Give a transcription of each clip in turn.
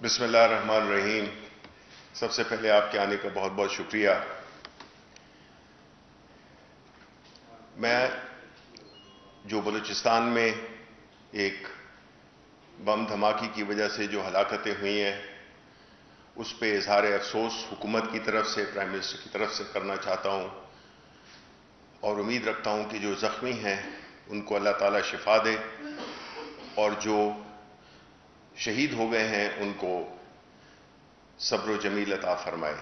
بسم اللہ الرحمن الرحیم۔ سب سے پہلے آپ کے آنے کا بہت بہت شکریہ۔ میں جو بلوچستان میں ایک بم دھماکے کی وجہ سے جو ہلاکتیں ہوئی ہیں اس پہ اظہار افسوس حکومت کی طرف سے، پرائم منسٹر کی طرف سے کرنا چاہتا ہوں، اور امید رکھتا ہوں کہ جو زخمی ہیں ان کو اللہ تعالیٰ شفا دے، اور جو شہید ہو گئے ہیں ان کو صبر و جمیل عطا فرمائے۔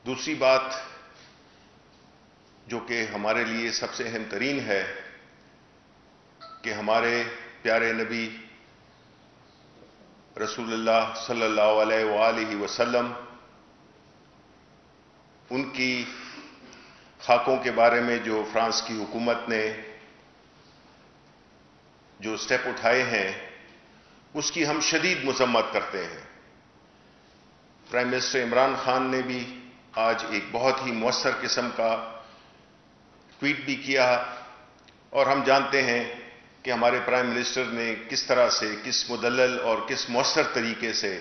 دوسری بات جو کہ ہمارے لیے سب سے اہم ترین ہے کہ ہمارے پیارے نبی رسول اللہ صلی اللہ علیہ وآلہ وسلم، ان کی خاکوں کے بارے میں جو فرانس کی حکومت نے جو سٹیپ اٹھائے ہیں اس کی ہم شدید مذمت کرتے ہیں۔ پرائم منسٹر عمران خان نے بھی آج ایک بہت ہی مؤثر قسم کا ٹویٹ بھی کیا، اور ہم جانتے ہیں کہ ہمارے پرائم منسٹر نے کس طرح سے، کس مدلل اور کس مؤثر طریقے سے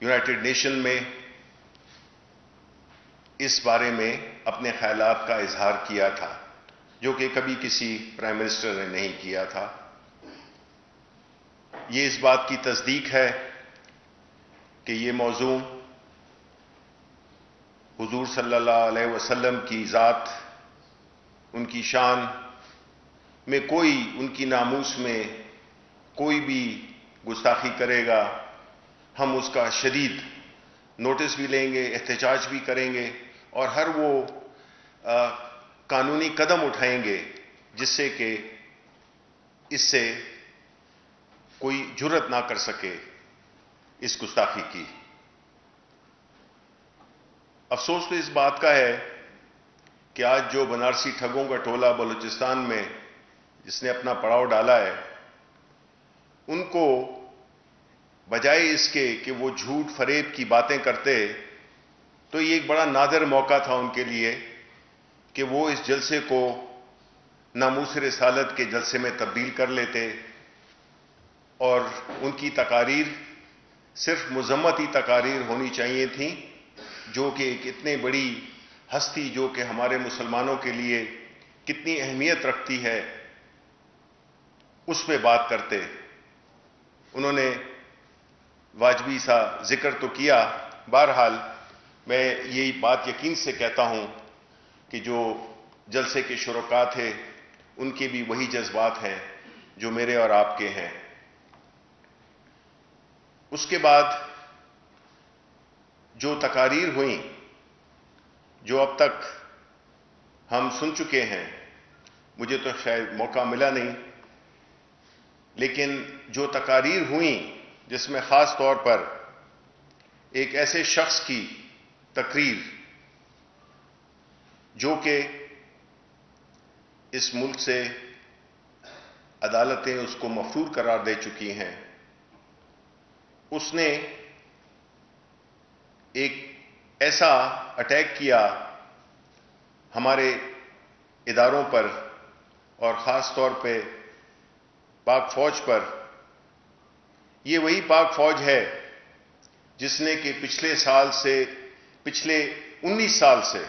یونائٹڈ نیشن میں اس بارے میں اپنے خیالات کا اظہار کیا تھا، جو کہ کبھی کسی پرائم منسٹر نے نہیں کیا تھا۔ یہ اس بات کی تصدیق ہے کہ یہ موضوع حضور صلی اللہ علیہ وسلم کی ذات، ان کی شان میں کوئی، ان کی ناموس میں کوئی بھی گستاخی کرے گا، ہم اس کا شدید نوٹس بھی لیں گے، احتجاج بھی کریں گے، اور ہر وہ قانونی قدم اٹھائیں گے جس سے کہ اس سے کوئی جرأت نہ کر سکے اس گستاخی کی۔ افسوس تو اس بات کا ہے کہ آج جو بنارسی ٹھگوں کا ٹولہ بلوچستان میں جس نے اپنا پڑاؤ ڈالا ہے، ان کو بجائے اس کے کہ وہ جھوٹ فریب کی باتیں کرتے، تو یہ ایک بڑا نادر موقع تھا ان کے لیے کہ وہ اس جلسے کو ناموس رسالت کے جلسے میں تبدیل کر لیتے، اور ان کی تقاریر صرف مذمتی تقاریر ہونی چاہیے تھیں، جو کہ ایک اتنے بڑی ہستی جو کہ ہمارے مسلمانوں کے لیے کتنی اہمیت رکھتی ہے اس پہ بات کرتے۔ انہوں نے واجبی سا ذکر تو کیا، بہرحال میں یہی بات یقین سے کہتا ہوں کہ جو جلسے کے شرکاء تھے ان کے بھی وہی جذبات ہیں جو میرے اور آپ کے ہیں۔ اس کے بعد جو تقاریر ہوئیں، جو اب تک ہم سن چکے ہیں، مجھے تو شاید موقع ملا نہیں، لیکن جو تقاریر ہوئیں جس میں خاص طور پر ایک ایسے شخص کی تقریر جو کہ اس ملک سے عدالتیں اس کو مفرور قرار دے چکی ہیں، اس نے ایک ایسا اٹیک کیا ہمارے اداروں پر، اور خاص طور پہ پاک فوج پر۔ یہ وہی پاک فوج ہے جس نے کہ پچھلے 19 سال سے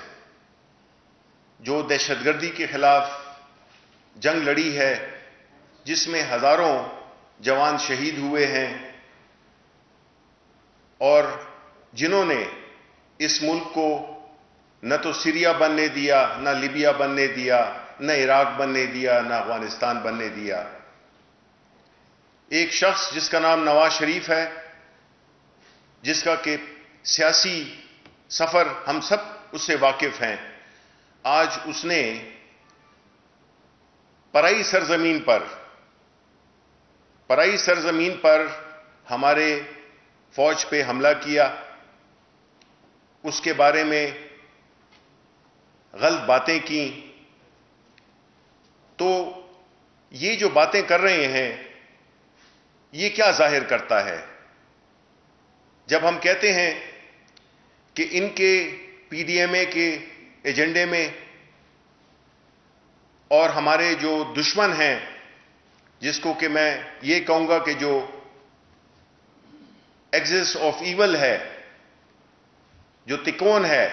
جو دہشت گردی کے خلاف جنگ لڑی ہے، جس میں ہزاروں جوان شہید ہوئے ہیں، اور جنہوں نے اس ملک کو نہ تو سیریا بننے دیا، نہ لیبیا بننے دیا، نہ عراق بننے دیا، نہ افغانستان بننے دیا۔ ایک شخص جس کا نام نواز شریف ہے، جس کا کہ سیاسی سفر ہم سب اس سے واقف ہیں، آج اس نے پرائی سرزمین پر ہمارے فوج پہ حملہ کیا، اس کے بارے میں غلط باتیں کی۔ تو یہ جو باتیں کر رہے ہیں یہ کیا ظاہر کرتا ہے؟ جب ہم کہتے ہیں کہ ان کے پی ڈی ایم اے کے ایجنڈے میں اور ہمارے جو دشمن ہیں جس کو کہ میں یہ کہوں گا کہ جو ایکسس آف ایول ہے، جو تکون ہے،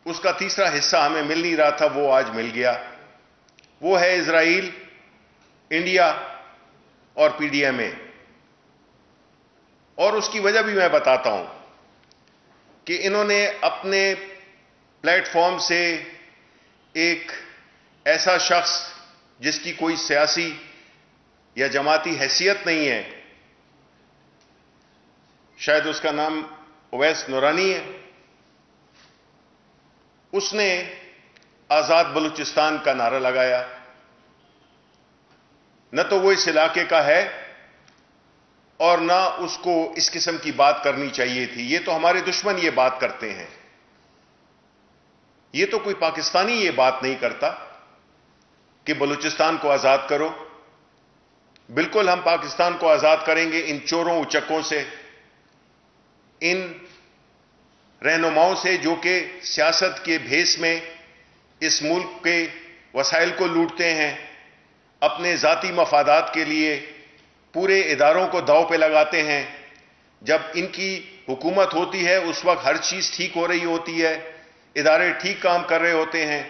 اس کا تیسرا حصہ ہمیں مل نہیں رہا تھا، وہ آج مل گیا. وہ ہے اسرائیل، انڈیا اور پی ڈی ایم اے. اور اس کی وجہ بھی میں بتاتا ہوں کہ انہوں نے اپنے پلیٹ فارم سے ایک ایسا شخص جس کی کوئی سیاسی یا جماعتی حیثیت نہیں ہے، شاید اس کا نام اویس نورانی ہے، اس نے آزاد بلوچستان کا نعرہ لگایا. نہ تو وہ اس علاقے کا ہے اور نہ اس کو اس قسم کی بات کرنی چاہیے تھی. یہ تو ہمارے دشمن یہ بات کرتے ہیں، یہ تو کوئی پاکستانی یہ بات نہیں کرتا کہ بلوچستان کو آزاد کرو. بالکل ہم پاکستان کو آزاد کریں گے ان چوروں اچکوں سے، ان رہنماؤں سے جو کہ سیاست کے بھیس میں اس ملک کے وسائل کو لوٹتے ہیں، اپنے ذاتی مفادات کے لیے پورے اداروں کو داؤ پہ لگاتے ہیں. جب ان کی حکومت ہوتی ہے اس وقت ہر چیز ٹھیک ہو رہی ہوتی ہے، ادارے ٹھیک کام کر رہے ہوتے ہیں،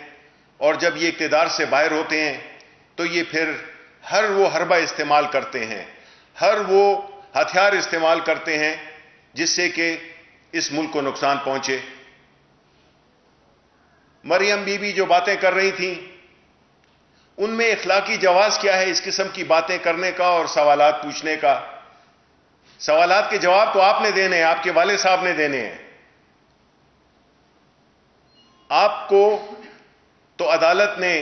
اور جب یہ اقتدار سے باہر ہوتے ہیں تو یہ پھر ہر وہ حربہ استعمال کرتے ہیں، ہر وہ ہتھیار استعمال کرتے ہیں جس سے کہ اس ملک کو نقصان پہنچے. مریم بی بی جو باتیں کر رہی تھیں، ان میں اخلاقی جواز کیا ہے اس قسم کی باتیں کرنے کا اور سوالات پوچھنے کا؟ سوالات کے جواب تو آپ نے دینے ہیں، آپ کے والد صاحب نے دینے ہیں. آپ کو تو عدالت نے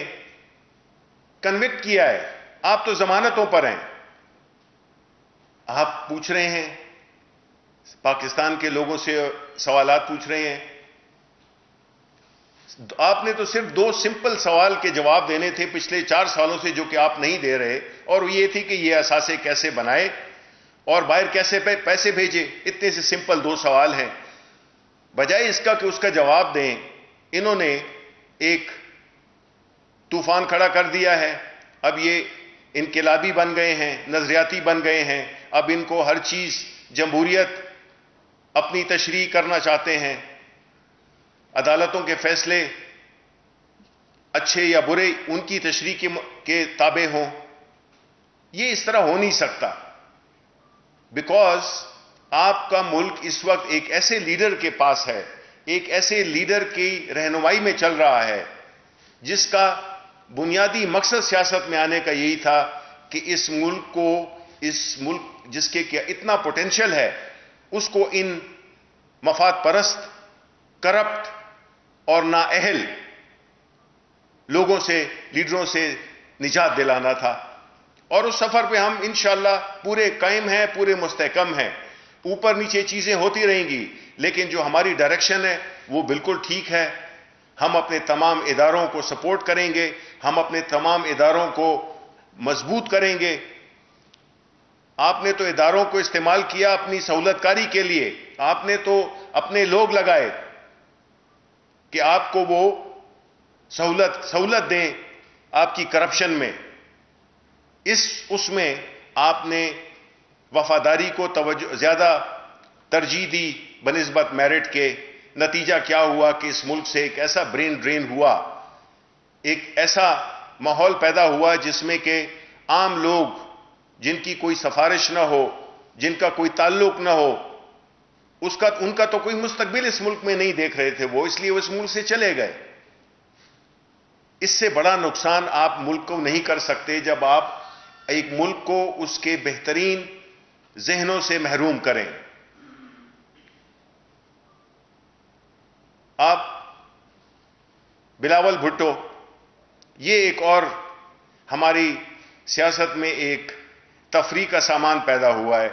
کنوکٹ کیا ہے، آپ تو ضمانتوں پر ہیں. آپ پوچھ رہے ہیں، پاکستان کے لوگوں سے سوالات پوچھ رہے ہیں. آپ نے تو صرف 2 سمپل سوال کے جواب دینے تھے پچھلے 4 سالوں سے، جو کہ آپ نہیں دے رہے، اور وہ یہ تھی کہ یہ اثاثے کیسے بنائے اور باہر کیسے پیسے بھیجے. اتنے سے سمپل 2 سوال ہیں. بجائے اس کا کہ اس کا جواب دیں، انہوں نے ایک طوفان کھڑا کر دیا ہے. اب یہ انقلابی بن گئے ہیں، نظریاتی بن گئے ہیں. اب ان کو ہر چیز جمہوریت اپنی تشریح کرنا چاہتے ہیں. عدالتوں کے فیصلے اچھے یا برے ان کی تشریح کے تابع ہوں. یہ اس طرح ہو نہیں سکتا، بیکاز آپ کا ملک اس وقت ایک ایسے لیڈر کے پاس ہے، ایک ایسے لیڈر کی رہنمائی میں چل رہا ہے جس کا بنیادی مقصد سیاست میں آنے کا یہی تھا کہ اس ملک جس کے کیا اتنا پوٹینشل ہے، اس کو ان مفاد پرست، کرپٹ اور نااہل لوگوں سے، لیڈروں سے نجات دلانا تھا. اور اس سفر پہ ہم انشاءاللہ پورے قائم ہیں، پورے مستحکم ہیں. اوپر نیچے چیزیں ہوتی رہیں گی، لیکن جو ہماری ڈائریکشن ہے وہ بالکل ٹھیک ہے. ہم اپنے تمام اداروں کو سپورٹ کریں گے، ہم اپنے تمام اداروں کو مضبوط کریں گے. آپ نے تو اداروں کو استعمال کیا اپنی سہولت کاری کے لیے، آپ نے تو اپنے لوگ لگائے کہ آپ کو وہ سہولت دیں آپ کی کرپشن میں. اس میں آپ نے وفاداری کو زیادہ ترجیح دی بنسبت میرٹ کے. نتیجہ کیا ہوا کہ اس ملک سے ایک ایسا برین ڈرین ہوا، ایک ایسا ماحول پیدا ہوا جس میں کہ عام لوگ جن کی کوئی سفارش نہ ہو، جن کا کوئی تعلق نہ ہو، ان کا تو کوئی مستقبل اس ملک میں نہیں دیکھ رہے تھے، وہ اس لیے اس ملک سے چلے گئے. اس سے بڑا نقصان آپ ملک کو نہیں کر سکتے جب آپ ایک ملک کو اس کے بہترین ذہنوں سے محروم کریں. آپ بلاول بھٹو، یہ ایک اور ہماری سیاست میں ایک تفریح کا سامان پیدا ہوا ہے.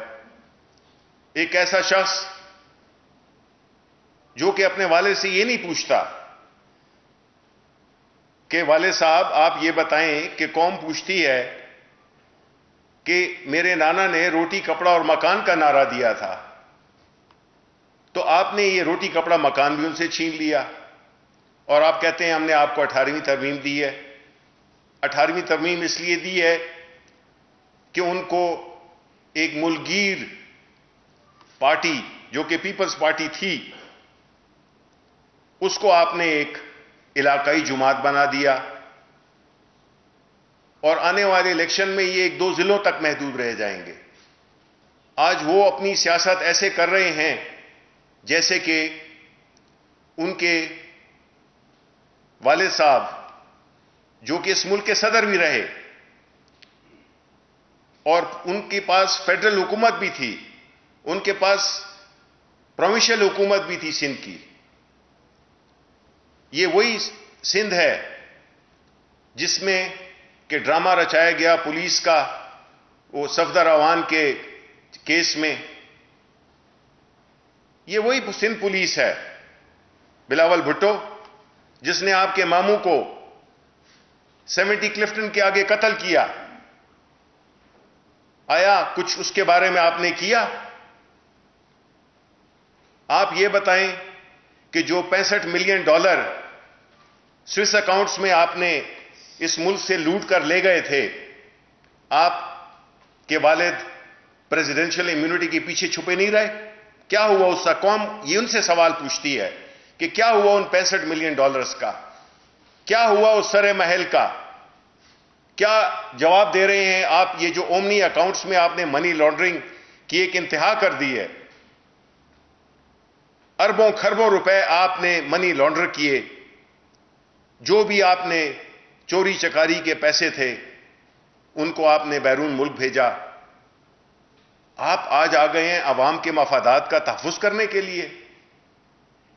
ایک ایسا شخص جو کہ اپنے والد سے یہ نہیں پوچھتا کہ والد صاحب آپ یہ بتائیں کہ قوم پوچھتی ہے کہ میرے نانا نے روٹی کپڑا اور مکان کا نعرہ دیا تھا، تو آپ نے یہ روٹی کپڑا مکان بھی ان سے چھین لیا، اور آپ کہتے ہیں ہم نے آپ کو 18ویں ترمیم دی ہے. 18ویں ترمیم اس لیے دی ہے کہ ان کو ایک ملگیر پارٹی جو کہ پیپلز پارٹی تھی اس کو آپ نے ایک علاقائی جماعت بنا دیا اور آنے والے الیکشن میں یہ 1-2 ضلعوں تک محدود رہ جائیں گے. آج وہ اپنی سیاست ایسے کر رہے ہیں جیسے کہ ان کے والد صاحب جو کہ اس ملک کے صدر بھی رہے اور ان کے پاس فیڈرل حکومت بھی تھی, ان کے پاس پروونشل حکومت بھی تھی سندھ کی. یہ وہی سندھ ہے جس میں کہ ڈرامہ رچایا گیا پولیس کا وہ صفدر اعوان کے کیس میں. یہ وہی سندھ پولیس ہے بلاول بھٹو جس نے آپ کے ماموں کو 70 کلفٹن کے آگے قتل کیا. آیا کچھ اس کے بارے میں آپ نے کیا؟ آپ یہ بتائیں کہ جو $65 ملین سوئس اکاؤنٹس میں آپ نے اس ملک سے لوٹ کر لے گئے تھے, آپ کے والد پریزیڈنشل امیونٹی کے پیچھے چھپے نہیں رہے؟ کیا ہوا اس کا؟ قوم یہ ان سے سوال پوچھتی ہے کہ کیا ہوا ان $65 ملین کا؟ کیا ہوا اس سر محل کا؟ کیا جواب دے رہے ہیں آپ؟ یہ جو اومنی اکاؤنٹس میں آپ نے منی لانڈرنگ کی ایک انتہا کر دی ہے, اربوں خربوں روپے آپ نے منی لانڈر کیے, جو بھی آپ نے چوری چکاری کے پیسے تھے ان کو آپ نے بیرون ملک بھیجا. آپ آج آ گئے ہیں عوام کے مفادات کا تحفظ کرنے کے لیے.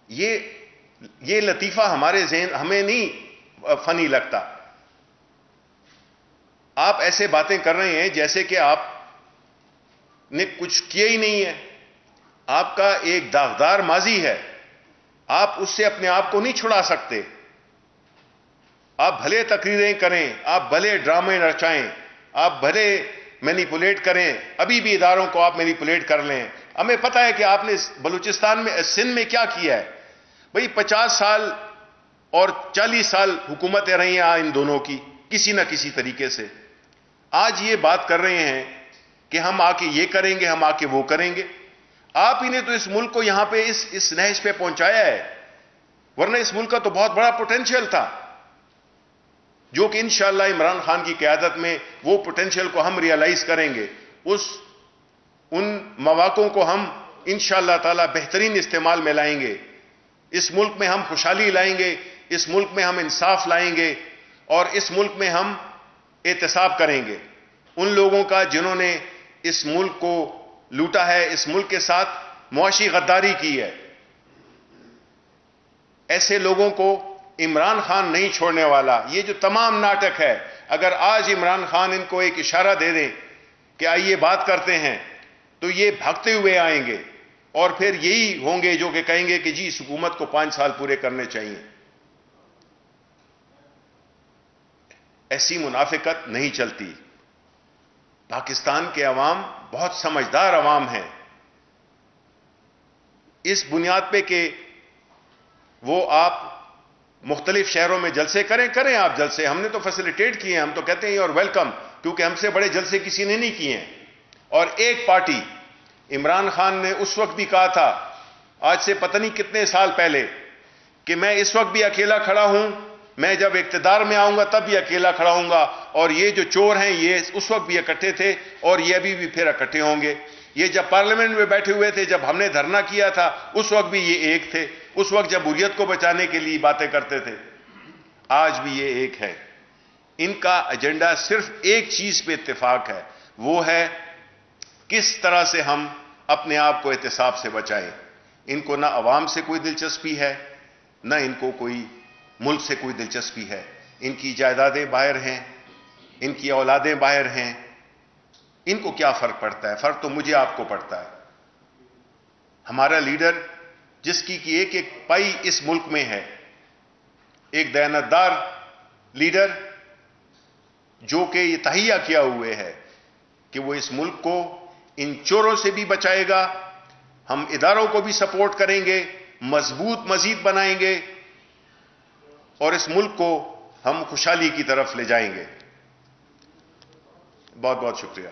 یہ لطیفہ ہمارے ذہن ہمیں نہیں فنی لگتا. آپ ایسے باتیں کر رہے ہیں جیسے کہ آپ نے کچھ کیا ہی نہیں ہے. آپ کا ایک داغدار ماضی ہے, آپ اس سے اپنے آپ کو نہیں چھڑا سکتے. آپ بھلے تقریریں کریں, آپ بھلے ڈرامے رچائیں, آپ بھلے مینیپولیٹ کریں, ابھی بھی اداروں کو آپ مینیپولیٹ کر لیں. ہمیں پتہ ہے کہ آپ نے بلوچستان میں سندھ میں کیا کیا ہے. بھئی 50 سال اور 40 سال حکومتیں رہی ہیں ان دونوں کی کسی نہ کسی طریقے سے. آج یہ بات کر رہے ہیں کہ ہم آ کے یہ کریں گے, ہم آ کے وہ کریں گے. آپ ہی نے تو اس ملک کو یہاں پہ اس نہج پہ پہنچایا ہے, ورنہ اس ملک کا تو بہت بڑا پوٹینشیل تھا جو کہ انشاءاللہ عمران خان کی قیادت میں وہ پوٹینشیل کو ہم ریئلائز کریں گے. ان مواقعوں کو ہم انشاءاللہ تعالی بہترین استعمال میں لائیں گے. اس ملک میں ہم خوشحالی لائیں گے, اس ملک میں ہم انصاف لائیں گے, اور اس ملک میں ہم احتساب کریں گے ان لوگوں کا جنہوں نے اس ملک کو لوٹا ہے, اس ملک کے ساتھ معاشی غداری کی ہے. ایسے لوگوں کو عمران خان نہیں چھوڑنے والا. یہ جو تمام ناٹک ہے, اگر آج عمران خان ان کو ایک اشارہ دے دیں کہ آئیے بات کرتے ہیں, تو یہ بھاگتے ہوئے آئیں گے اور پھر یہی ہوں گے جو کہ کہیں گے کہ جی اس حکومت کو 5 سال پورے کرنے چاہیے. ایسی منافقت نہیں چلتی. پاکستان کے عوام بہت سمجھدار عوام ہیں. اس بنیاد پہ کہ وہ آپ مختلف شہروں میں جلسے کریں آپ جلسے, ہم نے تو فیسیلیٹیٹ کیے ہیں, ہم تو کہتے ہیں یو آر ویلکم, کیونکہ ہم سے بڑے جلسے کسی نے نہیں کیے ہیں. اور ایک پارٹی, عمران خان نے اس وقت بھی کہا تھا آج سے پتہ نہیں کتنے سال پہلے کہ میں اس وقت بھی اکیلا کھڑا ہوں, میں جب اقتدار میں آؤں گا تب بھی اکیلا کھڑا ہوں گا, اور یہ جو چور ہیں یہ اس وقت بھی اکٹھے تھے اور یہ ابھی بھی پھر اکٹھے ہوں گے. یہ جب پارلیمنٹ میں بیٹھے ہوئے تھے, جب ہم نے دھرنا کیا تھا, اس وقت بھی یہ ایک تھے, اس وقت جب حریت کو بچانے کے لیے باتیں کرتے تھے, آج بھی یہ ایک ہے. ان کا ایجنڈا صرف ایک چیز پہ اتفاق ہے, وہ ہے کس طرح سے ہم اپنے آپ کو احتساب سے بچائیں. ان کو نہ عوام سے کوئی دلچسپی ہے, نہ ان کو کوئی ملک سے کوئی دلچسپی ہے. ان کی جائیدادیں باہر ہیں, ان کی اولادیں باہر ہیں, ان کو کیا فرق پڑتا ہے؟ فرق تو مجھے آپ کو پڑتا ہے. ہمارا لیڈر جس کی ایک ایک پائی اس ملک میں ہے, ایک دیانتدار لیڈر جو کہ یہ تہیہ کیا ہوئے ہے کہ وہ اس ملک کو ان چوروں سے بھی بچائے گا, ہم اداروں کو بھی سپورٹ کریں گے, مضبوط مزید بنائیں گے, اور اس ملک کو ہم خوشحالی کی طرف لے جائیں گے. بہت بہت شکریہ.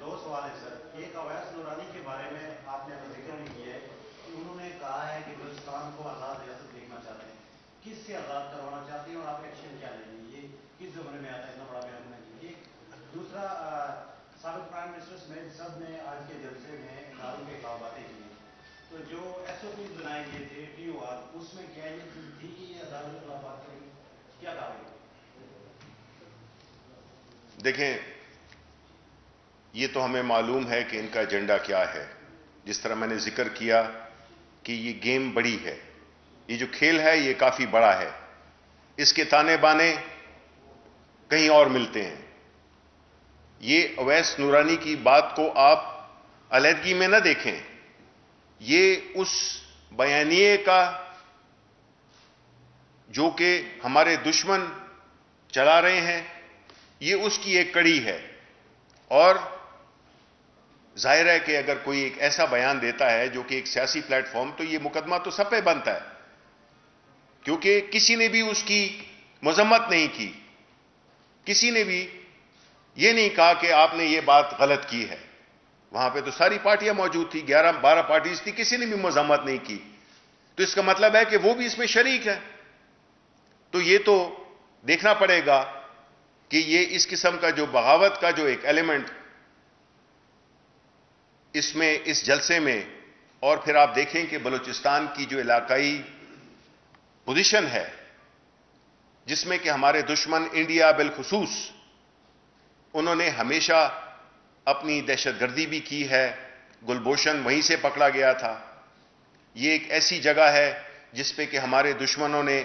دو سوال ہے سر. ایک اویس نورانی کے بارے میں آپ نے ذکر نہیں کیا ہے کہ انہوں نے کہا ہے کہ بلوچستان کو آزاد ریاست دیکھنا چاہتے ہیں. کس سے آزاد کروانا چاہتے ہیں اور آپ ایکشن کیا لیں گے؟ یہ کس زمانے میں آتا ہے اتنا بڑا بیان ہونا چاہیے. دوسرا، سابق پرائم منسٹر اسمیل صاحب نے آج کے جلسے میں اداروں کے خلاف باتیں کی ہیں. تو جو ایس او پیز بنائے گئے تھے ٹی او آر، اس میں کیا یہ چیز تھی کہ یہ اداروں کے خلاف بات کریں گے؟ کیا دعوے ہیں؟ دیکھیں، یہ تو ہمیں معلوم ہے کہ ان کا ایجنڈا کیا ہے. جس طرح میں نے ذکر کیا کہ یہ گیم بڑی ہے، یہ جو کھیل ہے یہ کافی بڑا ہے. اس کے تانے بانے کہیں اور ملتے ہیں. یہ اویس نورانی کی بات کو آپ علیحدگی میں نہ دیکھیں. یہ اس بیانیے کا جو کہ ہمارے دشمن چلا رہے ہیں، یہ اس کی ایک کڑی ہے. اور ظاہر ہے کہ اگر کوئی ایک ایسا بیان دیتا ہے جو کہ ایک سیاسی پلیٹ فارم، تو یہ مقدمہ تو سب پہ بنتا ہے، کیونکہ کسی نے بھی اس کی مذمت نہیں کی. کسی نے بھی یہ نہیں کہا کہ آپ نے یہ بات غلط کی ہے. وہاں پہ تو ساری پارٹیاں موجود تھی، 11-12 پارٹیز تھی، کسی نے بھی مذمت نہیں کی. تو اس کا مطلب ہے کہ وہ بھی اس میں شریک ہے. تو یہ تو دیکھنا پڑے گا کہ یہ اس قسم کا جو بغاوت کا جو ایک ایلیمنٹ اس میں اس جلسے میں، اور پھر آپ دیکھیں کہ بلوچستان کی جو علاقائی پوزیشن ہے، جس میں کہ ہمارے دشمن انڈیا بالخصوص انہوں نے ہمیشہ اپنی دہشت گردی بھی کی ہے. گلبوشن وہیں سے پکڑا گیا تھا. یہ ایک ایسی جگہ ہے جس پہ کہ ہمارے دشمنوں نے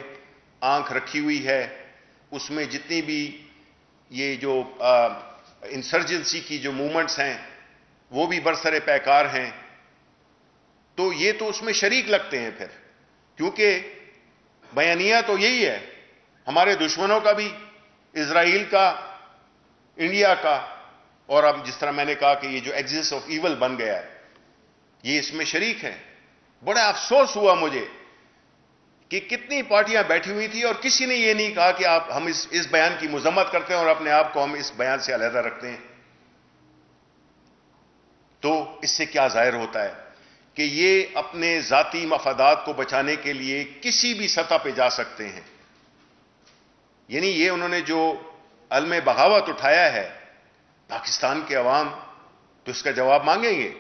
آنکھ رکھی ہوئی ہے. اس میں جتنی بھی یہ جو انسرجنسی کی جو موومنٹس ہیں وہ بھی برسر پیکار ہیں. تو یہ تو اس میں شریک لگتے ہیں پھر، کیونکہ بیانیہ تو یہی ہے ہمارے دشمنوں کا بھی، اسرائیل کا، انڈیا کا. اور اب جس طرح میں نے کہا کہ یہ جو ایکسس آف ایول بن گیا ہے، یہ اس میں شریک ہے. بڑا افسوس ہوا مجھے کہ کتنی پارٹیاں بیٹھی ہوئی تھی اور کسی نے یہ نہیں کہا کہ ہم اس بیان کی مذمت کرتے ہیں اور اپنے آپ کو ہم اس بیان سے علیحدہ رکھتے ہیں. تو اس سے کیا ظاہر ہوتا ہے کہ یہ اپنے ذاتی مفادات کو بچانے کے لیے کسی بھی سطح پہ جا سکتے ہیں. یعنی یہ انہوں نے جو علم بغاوت اٹھایا ہے، پاکستان کے عوام تو اس کا جواب مانگیں گے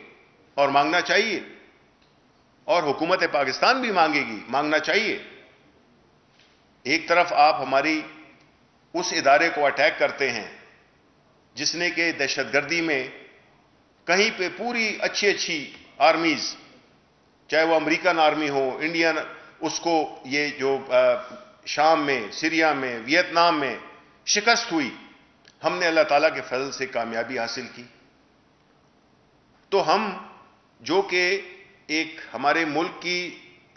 اور مانگنا چاہیے، اور حکومت پاکستان بھی مانگے گی، مانگنا چاہیے. ایک طرف آپ ہماری اس ادارے کو اٹیک کرتے ہیں جس نے کہ دہشت گردی میں کہیں پہ پوری اچھی آرمیز، چاہے وہ امریکن آرمی ہو، انڈین، اس کو یہ جو شام میں، سیریا میں، ویتنام میں شکست ہوئی، ہم نے اللہ تعالیٰ کے فضل سے کامیابی حاصل کی. تو ہم جو کہ ایک ہمارے ملک کی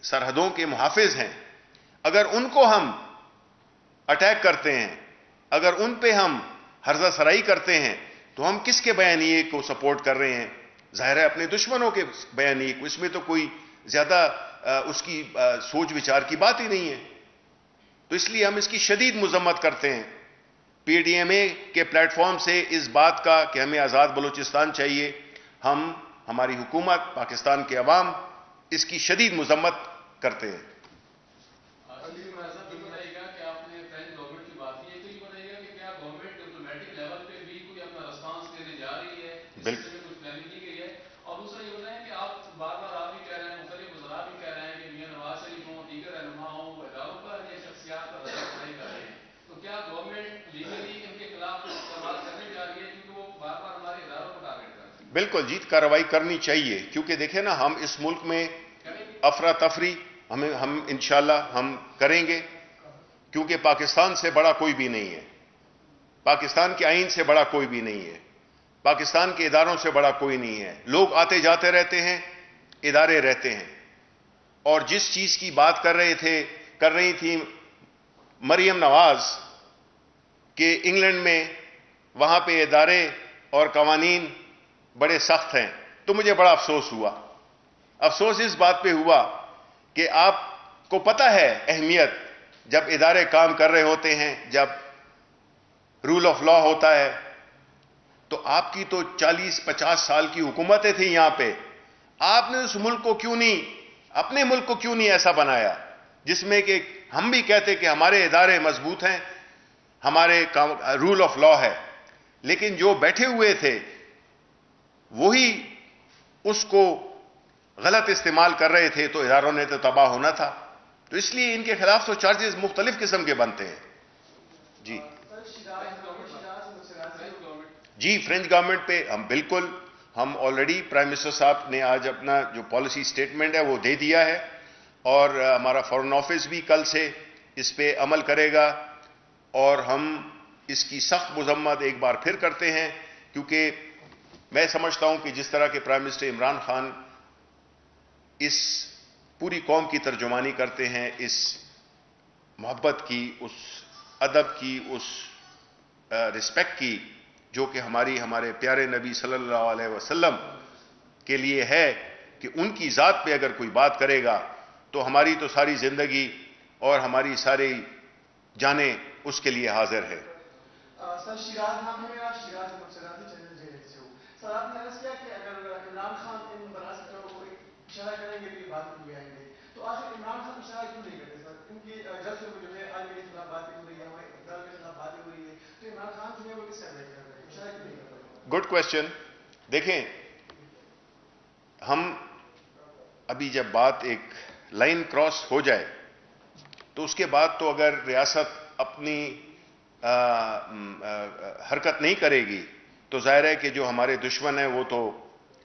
سرحدوں کے محافظ ہیں، اگر ان کو ہم اٹیک کرتے ہیں، اگر ان پہ ہم ہرزہ سرائی کرتے ہیں، تو ہم کس کے بیانیے کو سپورٹ کر رہے ہیں؟ ظاہر ہے اپنے دشمنوں کے بیانیے کو. اس میں تو کوئی زیادہ اس کی سوچ وچار کی بات ہی نہیں ہے. تو اس لیے ہم اس کی شدید مذمت کرتے ہیں. پی ڈی ایم اے کے پلیٹ فارم سے اس بات کا کہ ہمیں آزاد بلوچستان چاہیے، ہماری حکومت، پاکستان کے عوام اس کی شدید مذمت کرتے ہیں. بالکل اور دوسرا یہ بتائیں کہ آپ بار بار آپ بھی کہہ رہے ہیں، مختلف وزراء بھی کہہ رہے ہیں کہ میاں نواز شریف ہوں، دیگر رہنما ہوں، وہ اداروں پر یہ شخصیات پر رسائی کر رہے ہیں. تو کیا گورنمنٹ لیگلی ان کے خلاف کارروائی کرنے جا رہی ہے، کیونکہ وہ بار بار ہمارے اداروں کو ٹارگیٹ کر رہے ہیں؟ بالکل جی، کارروائی کرنی چاہیے، کیونکہ دیکھیں نا، ہم اس ملک میں افراتفری ہم انشاءاللہ ہم کریں گے، کیونکہ پاکستان سے بڑا کوئی بھی نہیں ہے. پاکستان کے آئین سے بڑا کوئی بھی نہیں ہے. پاکستان کے اداروں سے بڑا کوئی نہیں ہے. لوگ آتے جاتے رہتے ہیں، ادارے رہتے ہیں. اور جس چیز کی بات کر رہی تھی مریم نواز کہ انگلینڈ میں وہاں پہ ادارے اور قوانین بڑے سخت ہیں، تو مجھے بڑا افسوس ہوا. افسوس اس بات پہ ہوا کہ آپ کو پتہ ہے اہمیت جب ادارے کام کر رہے ہوتے ہیں, جب رول آف لا ہوتا ہے, تو آپ کی تو 40-50 سال کی حکومتیں تھیں یہاں پہ. آپ نے اس ملک کو کیوں نہیں, اپنے ملک کو کیوں نہیں ایسا بنایا جس میں کہ ہم بھی کہتے کہ ہمارے ادارے مضبوط ہیں, ہمارے رول آف لا ہے, لیکن جو بیٹھے ہوئے تھے وہی اس کو غلط استعمال کر رہے تھے, تو اداروں نے تو تباہ ہونا تھا. تو اس لیے ان کے خلاف تو چارجز مختلف قسم کے بنتے ہیں. جی جی, فرینچ گورنمنٹ پہ ہم بالکل, ہم آلریڈی پرائم منسٹر صاحب نے آج اپنا جو پالیسی سٹیٹمنٹ ہے وہ دے دیا ہے, اور ہمارا فارن آفس بھی کل سے اس پہ عمل کرے گا, اور ہم اس کی سخت مذمت ایک بار پھر کرتے ہیں, کیونکہ میں سمجھتا ہوں کہ جس طرح کے پرائم منسٹر عمران خان اس پوری قوم کی ترجمانی کرتے ہیں, اس محبت کی, اس ادب کی, اس رسپیکٹ کی جو کہ ہمارے پیارے نبی صلی اللہ علیہ وسلم کے لیے ہے, کہ ان کی ذات پہ اگر کوئی بات کرے گا تو ہماری تو ساری زندگی اور ہماری ساری جانیں اس کے لیے حاضر ہے. سر شیراز نام ہے میرا, شیراز مبصراتی چینل جیل سے ہوں. سر آپ نے عرض کیا کہ اگر عمران خان ان مناسب کو کوئی اشارہ کریں گے تو یہ بات نہیں آئیں گے, تو آخر عمران خان اشارہ کیوں نہیں کرتے سر؟ کیونکہ جب سے جو ہے عالمی کے خلاف باتیں ہو رہی ہے, ہمارے اقدار کے خلاف باتیں ہو رہی ہے, تو عمران خان جو ہے وہ کس سے کر رہے ہیں, اشارہ کیوں نہیں کر رہے؟ Good question. دیکھیں, ہم ابھی جب بات ایک لائن کراس ہو جائے تو اس کے بعد تو اگر ریاست اپنی حرکت نہیں کرے گی تو ظاہر ہے کہ جو ہمارے دشمن ہیں وہ تو,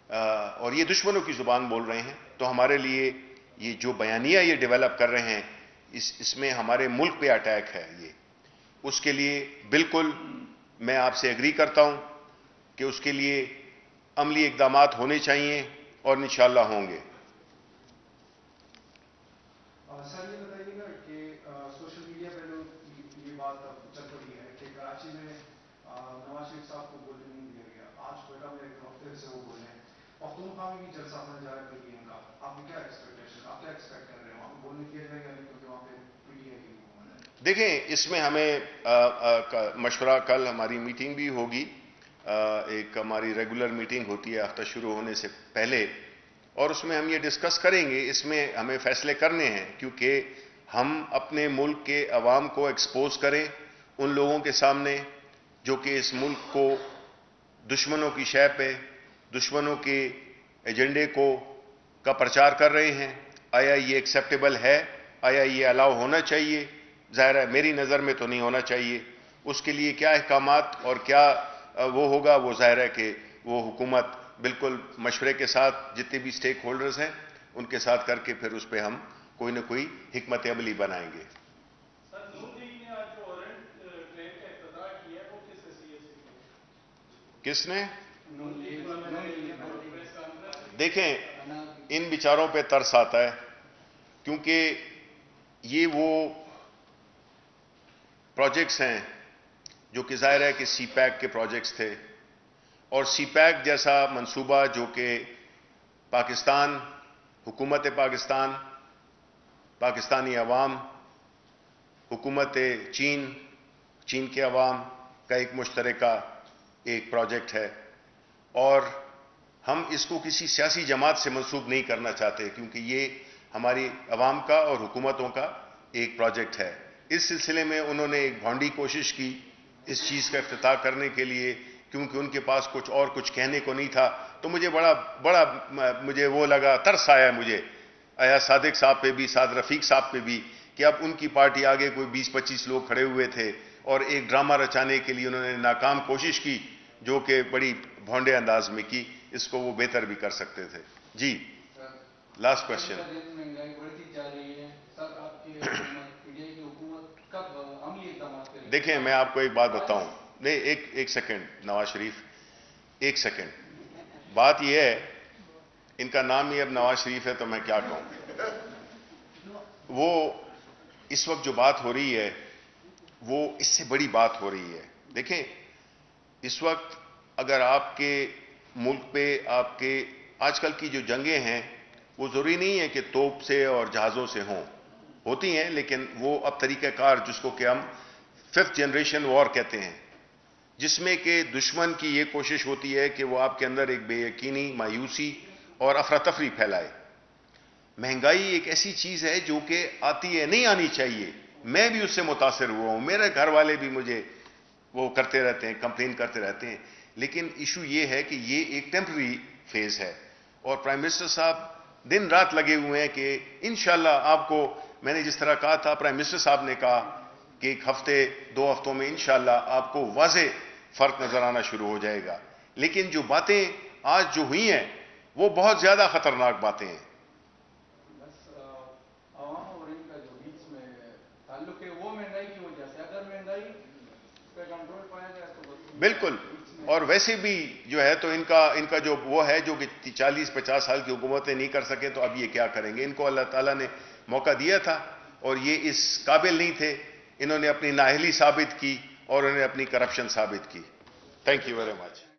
اور یہ دشمنوں کی زبان بول رہے ہیں, تو ہمارے لیے یہ جو بیانیہ یہ ڈیولپ کر رہے ہیں اس میں ہمارے ملک پہ اٹیک ہے. یہ اس کے لیے بالکل میں آپ سے ایگری کرتا ہوں کہ اس کے لیے عملی اقدامات ہونے چاہیے, اور انشاءاللہ ہوں گے. سر یہ بتائیے گا کہ سوشل میڈیا پہ یہ بات چل پڑی ہے کہ کراچی میں نواز شریف صاحب کو بولنے نہیں دیا گیا, آج کوئٹہ میں ایک ہفتے سے وہ بولے ہیں, پختونخوا میں بھی جلسہ ہونے جا رہا ہے پی ٹی ایم کا, آپ کی کیا ایکسپیکٹیشن, آپ کیا ایکسپیکٹ کر رہے ہیں, وہاں پہ بولنے دیا جائے گا نہیں کیونکہ وہاں پہ پی ٹی آئی کی حکومت ہے؟ دیکھیں, اس میں ہمیں مشورہ, کل ہماری میٹنگ بھی ہوگی, ایک ہماری ریگولر میٹنگ ہوتی ہے ہفتہ شروع ہونے سے پہلے, اور اس میں ہم یہ ڈسکس کریں گے. اس میں ہمیں فیصلے کرنے ہیں, کیونکہ ہم اپنے ملک کے عوام کو ایکسپوز کریں ان لوگوں کے سامنے جو کہ اس ملک کو دشمنوں کی شے پہ, دشمنوں کے ایجنڈے کا پرچار کر رہے ہیں. آیا یہ ایکسیپٹیبل ہے؟ آیا یہ الاؤ ہونا چاہیے؟ ظاہر ہے میری نظر میں تو نہیں ہونا چاہیے. اس کے لیے کیا احکامات اور کیا وہ ہوگا, وہ ظاہر ہے کہ وہ حکومت بالکل مشورے کے ساتھ جتنے بھی سٹیک ہولڈرز ہیں ان کے ساتھ کر کے پھر اس پہ ہم کوئی نہ کوئی حکمت عملی بنائیں گے. سر نون لیگ نے آج جو اورنٹ ٹرین کا افتتاح کیا ہے وہ کس حیثیت سے کیا؟ کس نے؟ Press conference. دیکھیں, ان بیچاروں پہ ترس آتا ہے, کیونکہ یہ وہ پروجیکٹس ہیں جو کہ ظاہر ہے کہ سی پیک کے پروجیکٹس تھے, اور سی پیک جیسا منصوبہ جو کہ پاکستان, حکومت پاکستان, پاکستانی عوام, حکومت چین کے عوام کا ایک مشترکہ ایک پروجیکٹ ہے, اور ہم اس کو کسی سیاسی جماعت سے منسوب نہیں کرنا چاہتے, کیونکہ یہ ہماری عوام کا اور حکومتوں کا ایک پروجیکٹ ہے. اس سلسلے میں انہوں نے ایک بھونڈی کوشش کی اس چیز کا افتتاح کرنے کے لیے, کیونکہ ان کے پاس کچھ کہنے کو نہیں تھا. تو مجھے بڑا مجھے وہ لگا, ترس آیا مجھے, آیا صادق صاحب پہ بھی, سعد رفیق صاحب پہ بھی, کہ اب ان کی پارٹی آگے کوئی 20-25 لوگ کھڑے ہوئے تھے اور ایک ڈرامہ رچانے کے لیے انہوں نے ناکام کوشش کی جو کہ بڑی بھونڈے انداز میں کی. اس کو وہ بہتر بھی کر سکتے تھے. جی, لاسٹ کوشچن. مہنگائی بڑھتی جا رہی ہے سر, آپ کی حکومت کب عملی اقدامات کرے گی؟ دیکھیں, میں آپ کو ایک بات بتاؤں, نہیں ایک سیکنڈ نواز شریف, ایک سیکنڈ. بات یہ ہے, ان کا نام ہی اب نواز شریف ہے تو میں کیا کہوں. وہ اس وقت جو بات ہو رہی ہے وہ اس سے بڑی بات ہو رہی ہے. دیکھیں, اس وقت اگر آپ کے ملک پہ آپ کے آج کل کی جو جنگیں ہیں وہ ضروری نہیں ہے کہ توپ سے اور جہازوں سے ہوتی ہیں، لیکن وہ اب طریقہ کار جس کو کہ ہم 5th جنریشن وار کہتے ہیں، جس میں کہ دشمن کی یہ کوشش ہوتی ہے کہ وہ آپ کے اندر ایک بے یقینی، مایوسی اور افراتفری پھیلائے۔ مہنگائی ایک ایسی چیز ہے جو کہ آتی ہے، نہیں آنی چاہیے، میں بھی اس سے متاثر ہوا ہوں، میرے گھر والے بھی مجھے وہ کرتے رہتے ہیں، کمپلین کرتے رہتے ہیں، لیکن ایشو یہ ہے کہ یہ ایک ٹیمپرری فیز ہے، اور پرائم منسٹر صاحب دن رات لگے ہوئے ہیں کہ انشاءاللہ آپ کو، میں نے جس طرح کہا تھا، پرائم منسٹر صاحب نے کہا کہ 1 ہفتے 2 ہفتوں میں انشاءاللہ آپ کو واضح فرق نظر آنا شروع ہو جائے گا۔ لیکن جو باتیں آج جو ہوئی ہیں وہ بہت زیادہ خطرناک باتیں ہیں۔ بس عوام اور ان کا جو بیچ میں تعلق ہے وہ مہنگائی کی وجہ سے، اگر مہنگائی پہ کنٹرول پایا جائے تو بالکل، اور ویسے بھی جو ہے تو ان کا جو وہ ہے جو کہ 40-50 سال کی حکومتیں نہیں کر سکے، تو اب یہ کیا کریں گے؟ ان کو اللہ تعالیٰ نے موقع دیا تھا اور یہ اس قابل نہیں تھے، انہوں نے اپنی نااہلی ثابت کی اور انہوں نے اپنی کرپشن ثابت کی۔ Thank you very much.